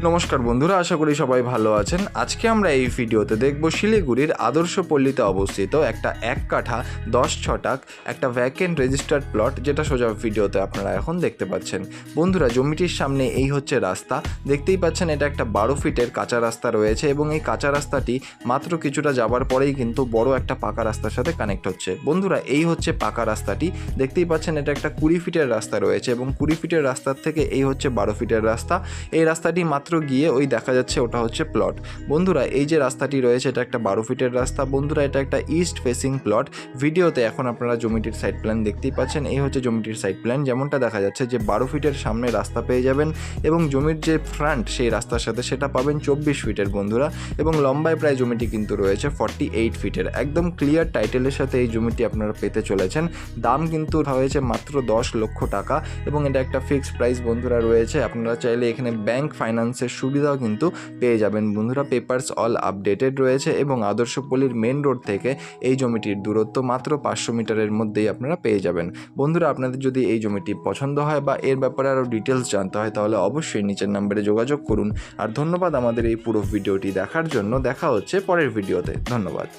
নমস্কার বন্ধুরা, আশা করি সবাই ভালো আছেন। আজকে আমরা এই ভিডিওতে দেখব শিলিগুড়ির আদর্শ পল্লীতে অবস্থিত একটা 1 কাঠা 10 ছটাক একটা ভ্যাকেন্ট রেজিস্টার্ড প্লট, যেটা সোজা ভিডিওতে আপনারা এখন দেখতে পাচ্ছেন। বন্ধুরা, জমিটির সামনে এই হচ্ছে রাস্তা, দেখতেই পাচ্ছেন এটা একটা 12 ফিটের কাঁচা রাস্তা রয়েছে এবং এই কাঁচা রাস্তাটি মাত্র কিছুটা যাবার পরেই কিন্তু বড় একটা পাকা রাস্তার সাথে কানেক্ট হচ্ছে। বন্ধুরা, এই হচ্ছে পাকা রাস্তাটি, দেখতেই পাচ্ছেন এটা একটা 20 ফিটের রাস্তা রয়েছে এবং 20 ফিটের রাস্তার থেকে এই হচ্ছে 12 ফিটের রাস্তা। এই রাস্তাটি মাত্র গিয়ে ওই দেখা যাচ্ছে ওটা হচ্ছে প্লট। বন্ধুরা, এই যে রাস্তাটি রয়েছে এটা একটা 12 ফিটের রাস্তা। বন্ধুরা, এটা একটা ইস্ট ফেসিং প্লট। ভিডিওতে এখন আপনারা জমিটির সাইড প্ল্যান দেখতেই পাচ্ছেন। এই হচ্ছে জমিটির সাইড প্ল্যান, যেমনটা দেখা যাচ্ছে যে 12 ফিটের সামনে রাস্তা পেয়ে যাবেন এবং জমির যে ফ্রন্ট সেই রাস্তার সাথে সেটা পাবেন 24 ফিটের বন্ধুরা, এবং লম্বায় প্রায় জমিটি কিন্তু রয়েছে 48 ফিটের। একদম ক্লিয়ার টাইটেলের সাথে এই জমিটি আপনারা পেতে চলেছেন। দাম কিন্তু হয়েছে মাত্র 10 লক্ষ টাকা এবং এটা একটা ফিক্সড প্রাইস বন্ধুরা রয়েছে। আপনারা চাইলে এখানে ব্যাংক ফাইন্যান্সের সুবিধাও কিন্তু পেয়ে যাবেন বন্ধুরা। পেপারস অল আপডেটেড রয়েছে এবং আদর্শপল্লীর মেন রোড থেকে এই জমিটির দূরত্ব মাত্র 500 মিটারের মধ্যেই আপনারা পেয়ে যাবেন। বন্ধুরা, আপনাদের যদি এই জমিটি পছন্দ হয় বা এর ব্যাপারে আরও ডিটেলস জানতে হয় তাহলে অবশ্যই নিচের নাম্বারে যোগাযোগ করুন। আর ধন্যবাদ আমাদের এই পুরো ভিডিওটি দেখার জন্য। দেখা হচ্ছে পরের ভিডিওতে। ধন্যবাদ।